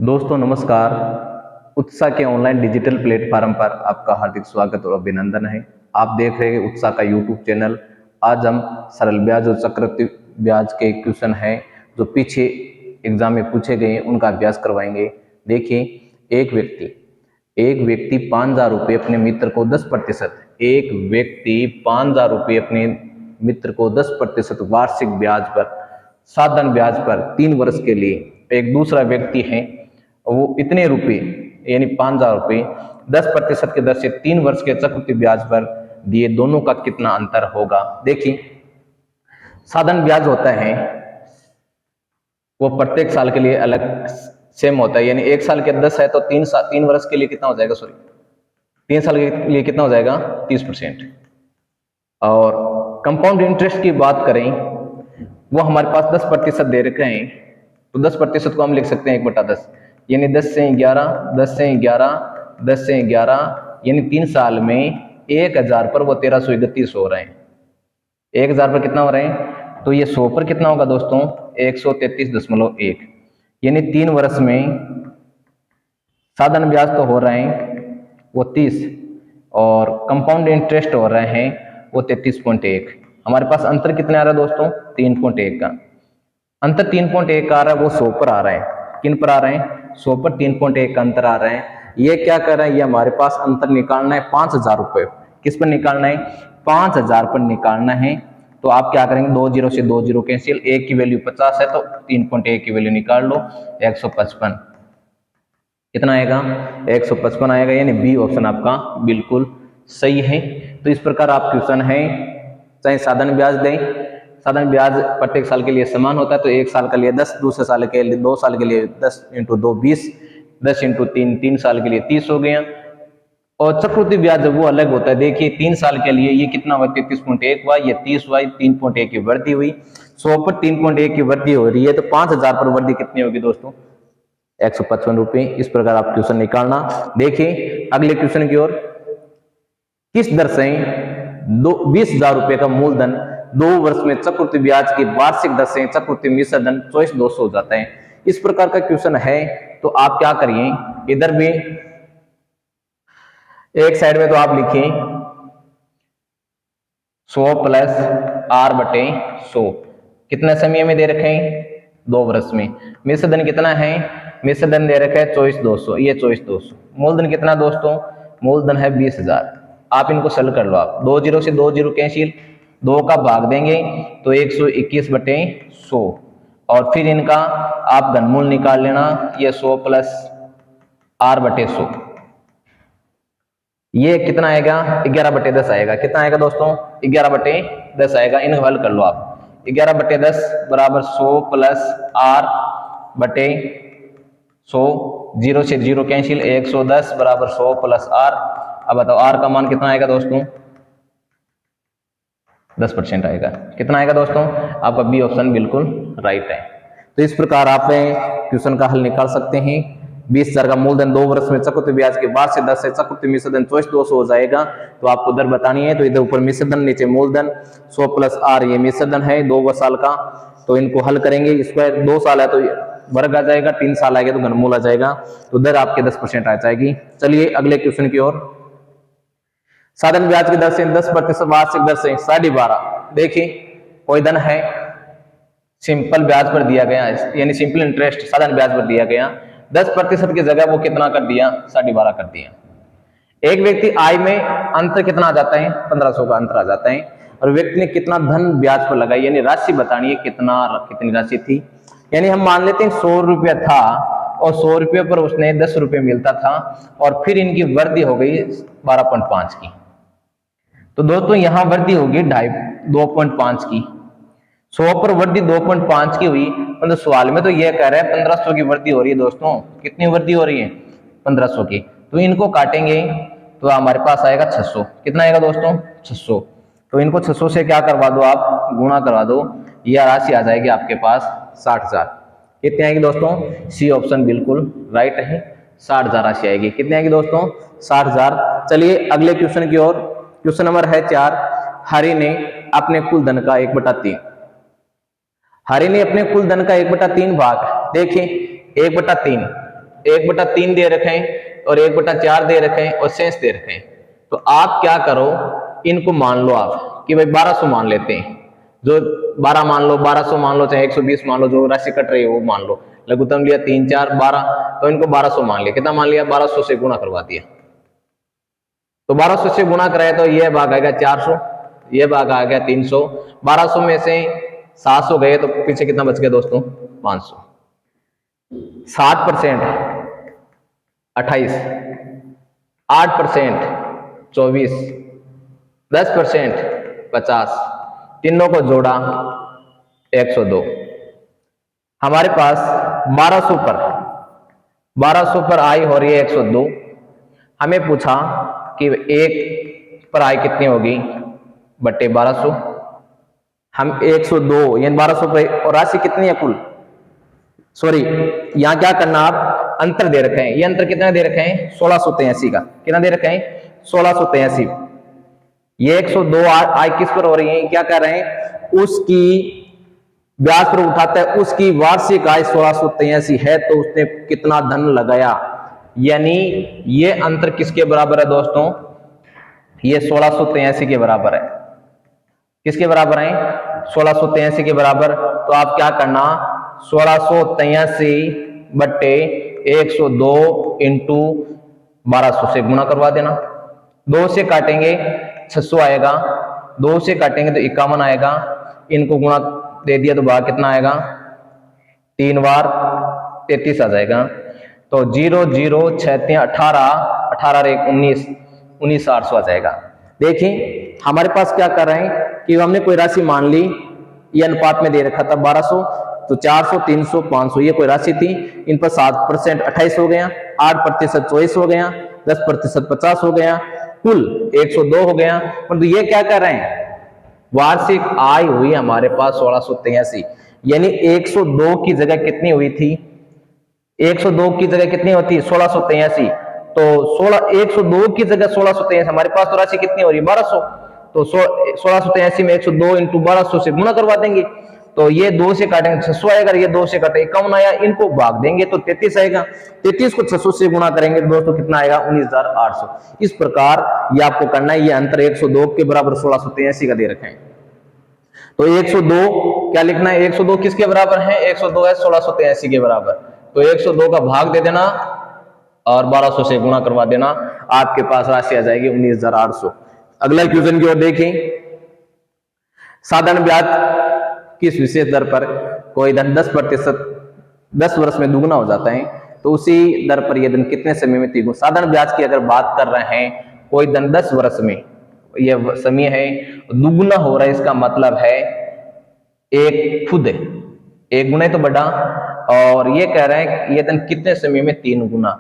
दोस्तों नमस्कार। उत्साह के ऑनलाइन डिजिटल प्लेटफॉर्म पर आपका हार्दिक स्वागत और अभिनंदन है। आप देख रहे हैं उत्साह का यूट्यूब चैनल। आज हम सरल ब्याज और चक्रवृद्धि ब्याज के क्वेश्चन हैं जो पीछे एग्जाम में पूछे गए हैं उनका अभ्यास करवाएंगे। देखिए, एक व्यक्ति 5,000 रुपये अपने मित्र को 10% वार्षिक ब्याज पर, साधारण ब्याज पर 3 वर्ष के लिए, एक दूसरा व्यक्ति है वो इतने रुपए यानी 5,000 रुपये 10% की दर से 3 वर्ष के चक्रवृद्धि ब्याज पर दिए, दोनों का कितना अंतर होगा। देखिए, साधारण ब्याज होता है वो प्रत्येक साल के लिए अलग सेम होता है, यानी एक साल के 10 है तो 3 वर्ष के लिए कितना हो जाएगा, 3 साल के लिए कितना हो जाएगा 30%। और कंपाउंड इंटरेस्ट की बात करें वो हमारे पास 10% दे रखे हैं, तो 10% को हम लिख सकते हैं 1/10, यानी 10 से 11, 10 से 11, 10 से 11, यानी 3 साल में 1000 पर वो 1331 हो रहे हैं। 1000 पर कितना हो रहे हैं, तो ये 100 पर कितना होगा दोस्तों 133.1, यानी 3 वर्ष में साधारण ब्याज तो हो रहे हैं वो 30 और कंपाउंड इंटरेस्ट हो रहे हैं वो 33.1। हमारे पास अंतर कितने आ रहा है दोस्तों 3.1 का अंतर, 3.1 का आ रहा है वो 100 पर आ रहा है। किन पर आ रहे हैं 100 पर 3.1 का अंतर आ रहा है। ये क्या कर रहा है, ये हमारे पास अंतर निकालना है 5,000 रुपये। किस पर निकालना है 5,000 पर निकालना है। तो आप क्या करेंगे 2 जीरो से 2 जीरो कैंसिल, एक की वैल्यू 50 है तो 3.1 की वैल्यू निकाल लो 155। कितना आएगा 155 आएगा, यानी बी ऑप्शन आपका बिल्कुल सही है। तो इस प्रकार आप क्वेश्चन है, चाहे साधारण ब्याज दें, साधारण ब्याज प्रत्येक साल के लिए समान होता है, तो एक साल के लिए 10, दूसरे साल के लिए 2 साल के लिए 10 × 2 20, 10 × 3 3 साल के लिए 30 हो गया। और चक्रवृद्धि ब्याज वो अलग होता है। देखिए 3 साल के लिए ये कितना हुआ 33.1 हुआ, ये 30 हुआ, 3.1 की वृद्धि हुई। 100 पर 3.1 की वृद्धि हो रही है, तो 5,000 पर वृद्धि कितनी होगी दोस्तों 155 रुपये। इस प्रकार आप क्वेश्चन निकालना। देखिए अगले क्वेश्चन की ओर, किस दर से 20,000 रुपये का मूलधन 2 वर्ष में चक्रवृद्धि ब्याज की वार्षिक दर से चक्रवृद्धि मिश्र धन 24,200 हो जाता है। इस प्रकार का क्वेश्चन है, तो आप क्या करिए, इधर भी एक साइड में तो आप लिखिए 100 प्लस R/100, कितने समय में दे रखे हैं 2 वर्ष में। मिश्र धन कितना है, मिश्र धन दे रखा है 24,200, ये 24,200। मूलधन कितना दोस्तों, मूलधन है 20,000। आप इनको सरल कर लो, आप 2 जीरो से 2 जीरो कैंसिल, 2 का भाग देंगे तो 121/100, और फिर इनका आप घनमूल निकाल लेना, ये 100 प्लस R/100, ये कितना आएगा 11/10 आएगा। कितना आएगा दोस्तों 11/10 आएगा। इन्हें हल कर लो आप, 11/10 बराबर 100 प्लस R/100, 0 से 0 कैंसिल, 110 बराबर 100 प्लस R। अब बताओ R का मान कितना आएगा दोस्तों 10% आएगा। कितना आएगा दोस्तों, आपका बी ऑप्शन बिल्कुल राइट है। तो इस प्रकार आप क्वेश्चन का हल निकाल सकते हैं। 20,000 का मूलधन 2 वर्ष में चक्रवृद्धि ब्याज के बाद से 10 से चक्रवृद्धि मिश्र धन 24,200 हो जाएगा। तो आपको दर बतानी है, तो इधर ऊपर मिश्र धन नीचे मूलधन, 100 प्लस R ये मिश्र धन है 2 साल का। तो इनको हल करेंगे, इसका 2 साल है तो वर्ग आ जाएगा, 3 साल आएगा तो घनमूल आ जाएगा, तो दर आपके 10% आ जाएगी। चलिए अगले क्वेश्चन की ओर, साधारण ब्याज की दर से 10% वार्षिक दर से 12.5। देखिए कोई धन है सिंपल ब्याज पर दिया गया, यानी सिंपल इंटरेस्ट साधारण ब्याज पर दिया गया, 10% की जगह वो कितना कर दिया 12.5 कर दिया। एक व्यक्ति आय में अंतर कितना आ जाता है 1,500 का अंतर आ जाता है, और व्यक्ति ने कितना धन ब्याज पर लगाई, यानी राशि बतानी है कितनी राशि थी। यानी हम मान लेते हैं 100 रुपया था और 100 रुपये पर उसने 10 रुपये मिलता था, और फिर इनकी वृद्धि हो गई 12.5 की। तो दोस्तों यहां वृद्धि होगी 2.5 की, 100 पर वृद्धि 2.5 की हुई, मतलब सवाल में तो यह कह रहा है 1,500 की वृद्धि हो रही है। दोस्तों कितनी वृद्धि हो रही है 1,500 की, तो इनको काटेंगे तो हमारे पास आएगा 600। कितना आएगा दोस्तों 600। तो इनको 600 से क्या करवा दो आप गुणा करवा दो, यह राशि आ जाएगी आपके पास 60,000। कितनी आएगी दोस्तों, सी ऑप्शन बिल्कुल राइट है, 60,000 राशि आएगी। कितनी आएगी दोस्तों 60,000। चलिए अगले क्वेश्चन की ओर, क्वेश्चन नंबर है 4। हरि ने अपने कुल धन का 1/3, हरि ने अपने कुल धन का 1/3 भाग, देखिए 1/3 1/3 दे रखे हैं और 1/4 दे रखे हैं और शेष दे रखे हैं। तो आप क्या करो, इनको मान लो आप कि भाई 1200 मान लेते हैं, जो 12 मान लो, 1200 मान लो, चाहे 120 मान लो, जो राशि कट रही है वो मान लो। लघुत्तम लिया 3 4 12, तो इनको 1200 मान लिया। कितना मान लिया? 1200 से गुणा करवा दिया। तो 1200 से गुणा कराए तो यह भाग आएगा 400, यह भाग आ गया 300। 1200 में से 700 गए तो पीछे कितना बच गया दोस्तों? 500। 60% 28, 8% 24, 10% 50, तीनों को जोड़ा 102। हमारे पास 1200 पर आई हो रही है 102। हमें पूछा कि एक पर आई कितनी होगी बटे 1200। हम 102 यानी 1200 पे, और राशि कितनी है कुल? सॉरी, यहां क्या करना, आप अंतर दे रखे हैं। ये अंतर कितना दे रखे हैं? 1683 का। कितना दे रखे हैं? 1683। ये 102 आई किस पर हो रही है? क्या कर रहे हैं? उसकी ब्याज पर उठाता है, उसकी वार्षिक आय 1683 है, तो उसने कितना धन लगाया। यानी ये अंतर किसके बराबर है दोस्तों? ये 1683 के बराबर है। किसके बराबर है? 1683 के बराबर। तो आप क्या करना, 1683 बट्टे 102 इंटू 1200 से गुणा करवा देना। 2 से काटेंगे 600 आएगा, 2 से काटेंगे तो 51 आएगा। इनको गुणा दे दिया तो भाग कितना आएगा? 3 बार 33 आ जाएगा। तो 0 0 6 18, 18 1 19, 19,800 आ जाएगा। देखिए हमारे पास क्या कर रहे हैं कि हमने कोई राशि मान ली, ये अनुपात में दे रखा था 1200, तो 400 300 500 ये कोई राशि थी। इन पर 7% 28 हो गया, 8% 24 हो गया, 10% 50 हो गया, कुल 102 हो गया। परंतु ये क्या कर रहे हैं? वार्षिक आय हुई हमारे पास 1683, यानी 102 की जगह कितनी हुई थी? 102 की जगह कितनी होती है? 1683। तो 102 की जगह 1683, हमारे पास तो राशि कितनी हो रही है? 1200। तो 1683 में 102 इंटू 1200 से गुणा करवा देंगे। तो ये 2 से काटेंगे 600 आएगा, ये 2 से काटे 51 आया, इनको भाग देंगे तो 33 आएगा। 33 को 600 से गुणा करेंगे दोस्तों कितना आएगा? 19,800। इस प्रकार ये आपको करना है। ये अंतर 102 के बराबर 1683 का दे रखे हैं। तो 102 क्या लिखना है? 102 किसके बराबर है? 102 है 1683 के बराबर। तो 102 का भाग दे देना और 1200 से गुणा करवा देना, आपके पास राशि आ जाएगी 19,800। अगला क्वेश्चन की ओर देखें। साधारण ब्याज किस विशेष दर पर कोई धन 10% 10 वर्ष में दुगना हो जाता है, तो उसी दर पर यह धन कितने समय में तिगुना? साधारण ब्याज की अगर बात कर रहे हैं, कोई धन 10 वर्ष में यह समय है दुगना हो रहा है, इसका मतलब है एक खुद है, एक गुना तो बड़ा, और ये कह रहे हैं कि यह धन कितने समय में 3 गुना।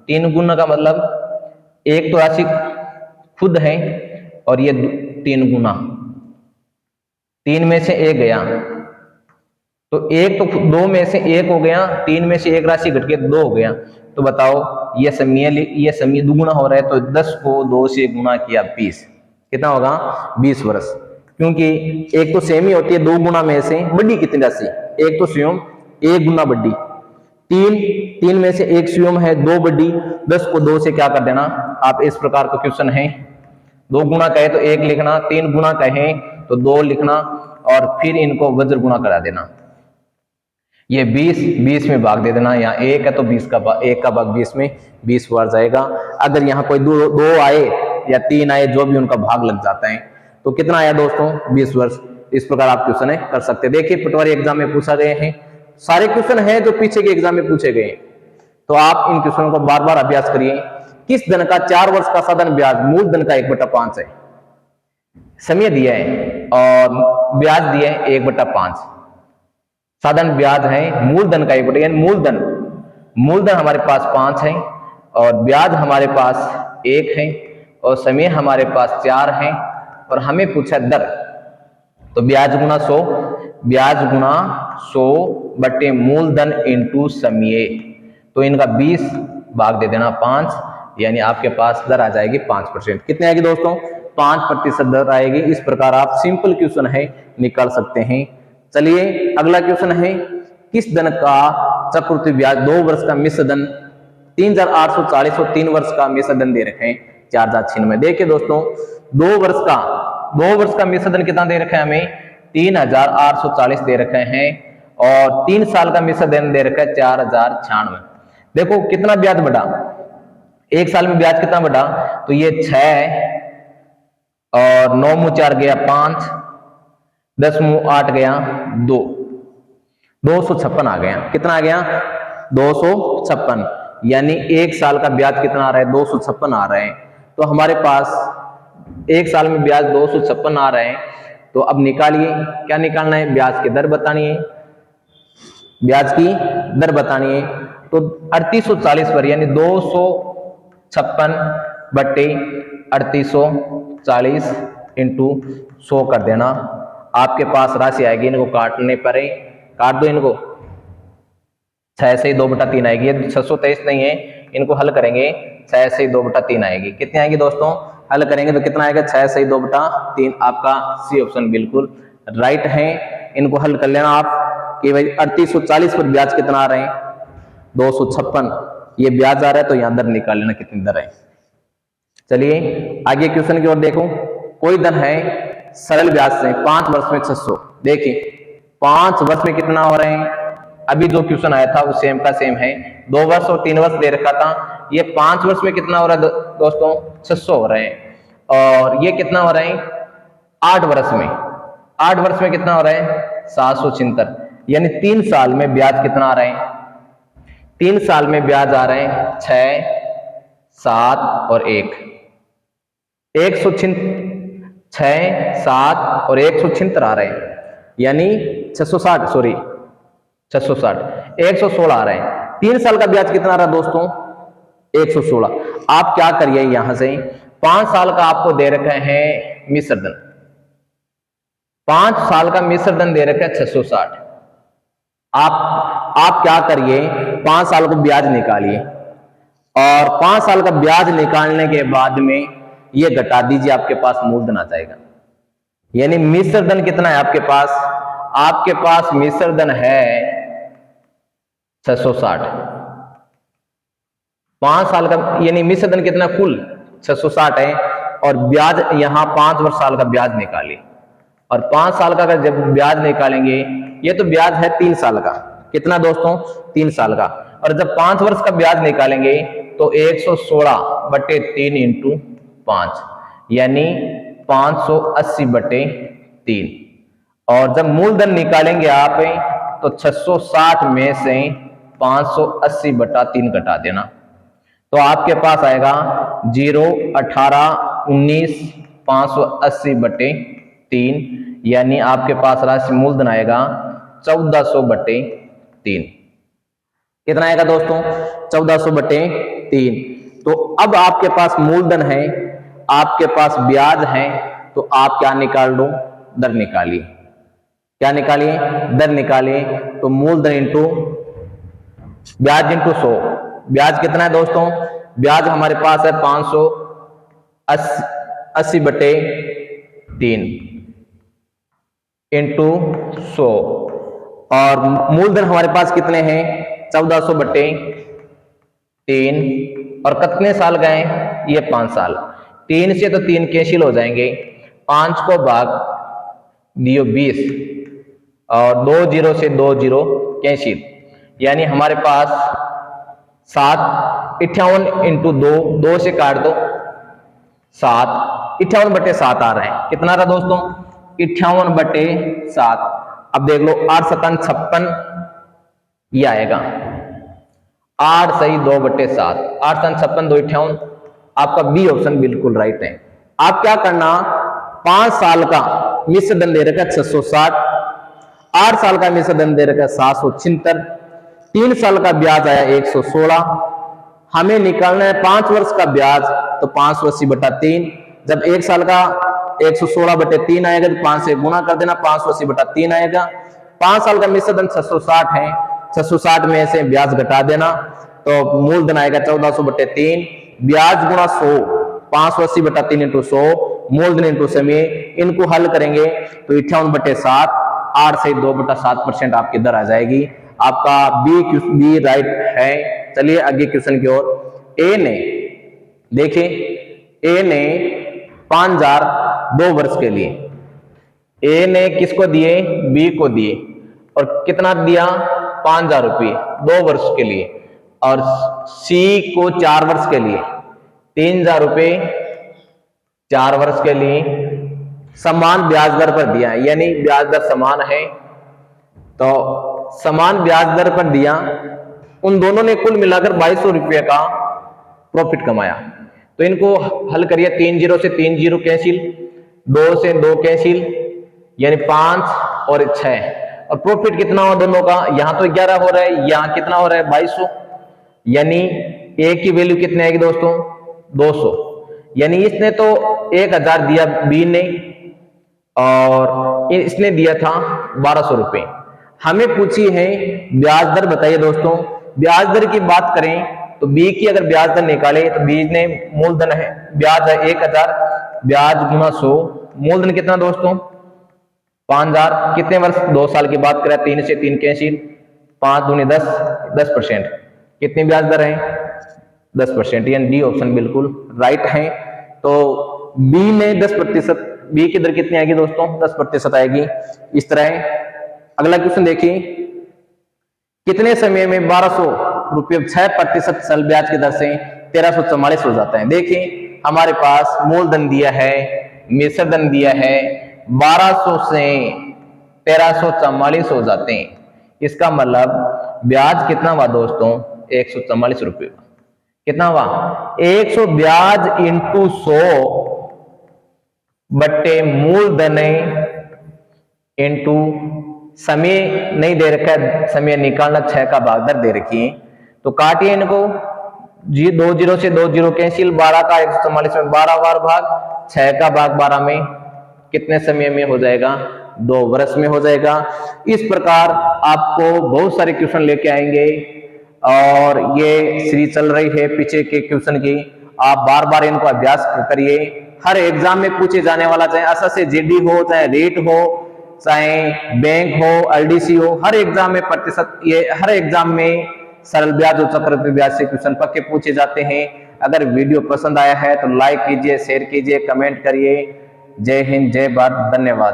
3 गुना का मतलब एक तो राशि खुद है और ये 3 गुना, 3 में से 1 गया, तो एक तो 2 में से 1 हो गया, 3 में से 1 राशि घट के 2 हो गया। तो बताओ ये समय दुगुना हो रहा है, तो 10 को 2 से गुना किया 20, कितना होगा? 20 वर्ष। क्योंकि एक तो सेम ही होती है 2 गुना में से बड़ी कितनी राशि? एक तो स्वयं 1 गुना बड़ी, 3 में से 1 स्वयं है 2 बड़ी, 10 को 2 से क्या कर देना आप? इस प्रकार का क्वेश्चन है। 2 गुना कहे तो 1 लिखना, 3 गुना कहे तो 2 लिखना, और फिर इनको वज्र गुणा करा देना। ये 20 में भाग दे देना। यहाँ 1 है तो 1 का भाग 20 में 20 बार जाएगा। अगर यहाँ कोई 2 आए या 3 आए, जो भी उनका भाग लग जाता है, तो कितना आया दोस्तों? 20 वर्ष। इस प्रकार आप क्वेश्चन कर सकते हैं। देखिए पटवारी एग्जाम में पूछा गए हैं, सारे क्वेश्चन हैं जो पीछे के एग्जाम में पूछे गए, तो आप इन क्वेश्चनों को बार बार अभ्यास करिए। किस धन का 4 वर्ष का साधारण ब्याज मूल धन का 1/5 है? समय दिया है और ब्याज दिया है 1/5। साधारण ब्याज है मूल धन का 1/, यानी मूलधन हमारे पास 5 है और ब्याज हमारे पास 1 है और समय हमारे पास 4 है, और हमें पूछा दर, तो ब्याज गुना 100, ब्याज गुना 100 बटे मूलधन इंटू समय, तो इनका 20 भाग दे देना 5, यानी आपके पास दर आ जाएगी 5%। कितने आएगी दोस्तों? 5% दर आएगी। इस प्रकार आप सिंपल क्वेश्चन है निकाल सकते हैं। चलिए अगला क्वेश्चन है, किस धन का चक्रवृद्धि ब्याज 2 वर्ष का मिश्र धन 3,840 और 3 वर्ष का मिश्रधन दे रखे हैं 4,096। देखिए दोस्तों, 2 वर्ष का मिश्रधन कितना दे रखा है हमें 3,840 दे रखे हैं, और 3 साल का मिश्रधन दे रखा है 4,096। देखो कितना ब्याज बढ़ा, एक साल में ब्याज कितना बढ़ा, तो ये 6 और 9 मुँह 4 गया 5, 10 मुँह 8 गया 2, 256 आ गया। कितना आ गया 256, यानी एक साल का ब्याज कितना आ रहा है 256 आ रहे हैं। तो हमारे पास एक साल में ब्याज 256 आ रहे हैं। तो अब निकालिए, क्या निकालना है, ब्याज की दर बतानी है, ब्याज की दर बतानी है। तो 3840 पर यानी 256 बट्टे 3840 इंटू 100 कर देना, आपके पास राशि आएगी। इनको काटने पर काट दो, इनको 6 से 2/3 आएगी। 623 नहीं है, इनको हल करेंगे 6 से 2/3 आएगी। कितनी आएगी दोस्तों, हल करेंगे तो कितना आएगा 6 से 2/3। आपका सी ऑप्शन बिल्कुल राइट है। इनको हल कर लेना आप कि भाई 3840 पर ब्याज कितना आ रहे हैं 256, ये ब्याज आ रहा है, तो यहां दर निकाल लेना कितनी दर है। चलिए आगे क्वेश्चन की ओर देखो। कोई धन है सरल ब्याज से 5 वर्ष में 600। देखिए 5 वर्ष में कितना हो रहे हैं, अभी जो क्वेश्चन आया था वो सेम का सेम है। 2 वर्ष और 3 वर्ष दे रखा था, ये 5 वर्ष में कितना हो रहा है दोस्तों 600 हो रहे हैं। और ये कितना हो रहे हैं 8 वर्ष में, 8 वर्ष में कितना हो रहा है 776, यानी 3 साल में ब्याज कितना आ रहे हैं, 3 साल में ब्याज आ रहे हैं 6, 7 और 1, 6, 7 और 176 आ रहे हैं, यानी 660 सॉरी 660 116 आ रहे हैं। 3 साल का ब्याज कितना आ रहा है दोस्तों 116। आप क्या करिए, यहां से 5 साल का आपको दे रखे हैं मिश्रधन, 5 साल का मिश्रधन दे रखा है 660। आप क्या करिए 5 साल को ब्याज निकालिए, और 5 साल का ब्याज निकालने के बाद में ये घटा दीजिए, आपके पास मूलधन आ जाएगा। यानी मिश्रधन कितना है आपके पास मिश्रधन है 660। 5 साल का यानी मिश्रधन कितना कुल 660 है, और ब्याज यहां 5 वर्ष साल का ब्याज निकालिए, और 5 साल का अगर जब ब्याज निकालेंगे, ये तो ब्याज है 3 साल का, कितना दोस्तों 3 साल का, और जब 5 वर्ष का ब्याज निकालेंगे तो 116/3 इंटू 5, यानी 580/3। और जब मूलधन निकालेंगे आप तो 660 में से 580/3 घटा देना, तो आपके पास आएगा 0, 18, 19, 580/3, यानी आपके पास राशि मूलधन आएगा 1400/3। कितना आएगा दोस्तों 1400/3। तो अब आपके पास मूलधन है, आपके पास ब्याज है, तो आप क्या निकाल दो दर निकालिए, क्या निकालिए दर निकालिए। तो मूलधन इंटू ब्याज इंटू 100, ब्याज कितना है दोस्तों, ब्याज हमारे पास है 580/3 इंटू 100, और मूलधन हमारे पास कितने हैं 1400/3, और कितने साल गए ये 5 साल। 3 से तो 3 कैंसिल हो जाएंगे, 5 को भाग दियो 20, और 2 0 से 2 0 कैंसिल, यानी हमारे पास 58 इंटू 2, 2 से काट दो 7, 58/7 आ रहा है। कितना रहा दोस्तों 58/7। अब देख लो 8 7 56 ये आएगा, 8 सही 2/7, 8 7 56 2 58। आपका बी ऑप्शन बिल्कुल राइट है। आप क्या करना 5 साल का मिश्रधन दे रखा है 660, 8 साल का मिश्रधन दे रखा है 776, 3 साल का ब्याज आया 116। हमें निकालना है 5 वर्ष का ब्याज, तो 580/3। जब 1 साल का 116/3 आएगा तो 5 से गुणा कर देना, 580/3 आएगा। 5 साल का मिश्रधन 660 है, 660 में से ब्याज घटा देना, तो मूलधन आएगा 1400/3, ब्याज गुणा 100, 580/3 इंटू 100, मूलधन इंटू समय। इनको हल करेंगे तो 58/7, 8 से 2/7% आपकी दर आ जाएगी। आपका बी राइट है चलिए आगे क्वेश्चन की ओर। ए ने, देखिए ए ने 5000 2 वर्ष के लिए, ए ने किसको दिए, बी को दिए, और कितना दिया, 5000 रुपये 2 वर्ष के लिए, और सी को 4 वर्ष के लिए 3000 रुपये 4 वर्ष के लिए, समान ब्याज दर पर दिया, यानी ब्याज दर समान है, तो समान ब्याज दर पर दिया, उन दोनों ने कुल मिलाकर 2200 रुपये का प्रॉफिट कमाया। तो इनको हल करिए, 3 जीरो से 3 जीरो कैंसिल, 2 से 2 कैंसिल, यानी 5 और 6, और प्रॉफिट कितना हो दोनों का, यहां तो 11 हो रहा है, यहां कितना हो रहा है 2200, यानी ए की वैल्यू कितनी आएगी दोस्तों, 200, यानी इसने तो 1000 दिया बी ने, और इसने दिया था 1200 रुपये। हमें पूछी है ब्याज दर, बताइए दोस्तों। ब्याज दर की बात करें तो बी की अगर ब्याज दर निकाले तो बी ने मूलधन है, ब्याज है 1000, ब्याज गुना 100, मूलधन कितना दोस्तों 5000, कितने वर्ष, 2 साल की बात करें, 3 से 3 कैंसिल, 5 दूनी 10, 10%, कितनी ब्याज दर है 10%, यानी डी ऑप्शन बिल्कुल राइट है। तो बी में 10%, बी की दर कितनी आएगी दोस्तों 10% आएगी। इस तरह अगला क्वेश्चन देखिए, कितने समय में 1200 रुपये 6% चल ब्याज की दर से 1344 हो जाता है। देखिए हमारे पास मूलधन दिया है, मिश्र धन दिया है, 1200 से 1344 हो जाते हैं, इसका मतलब ब्याज कितना हुआ दोस्तों 144 रुपये, कितना हुआ 100 ब्याज इंटू 100 बट्टे मूलधन इंटू समय नहीं दे रखा है, समय निकालना 6 का भाग दर दे रखी है, तो काटिए इनको, जी 2 जीरो से 2 जीरो कैंसिल, 12 का 144 में 12 बार भाग, 6 का भाग 12 में, कितने समय में हो जाएगा 2 वर्ष में हो जाएगा। इस प्रकार आपको बहुत सारे क्वेश्चन लेके आएंगे, और ये सीरीज चल रही है पीछे के क्वेश्चन की, आप बार बार इनको अभ्यास करिए। हर एग्जाम में पूछे जाने वाला, चाहे ऐसा से जीडी हो, चाहे रेट हो, चाहे बैंक हो, एलडीसी हो, हर एग्जाम में प्रतिशत, ये हर एग्जाम में सरल ब्याज और चक्रवृद्धि ब्याज से क्वेश्चन पक्के पूछे जाते हैं। अगर वीडियो पसंद आया है तो लाइक कीजिए, शेयर कीजिए, कमेंट करिए। जय हिंद, जय भारत, धन्यवाद।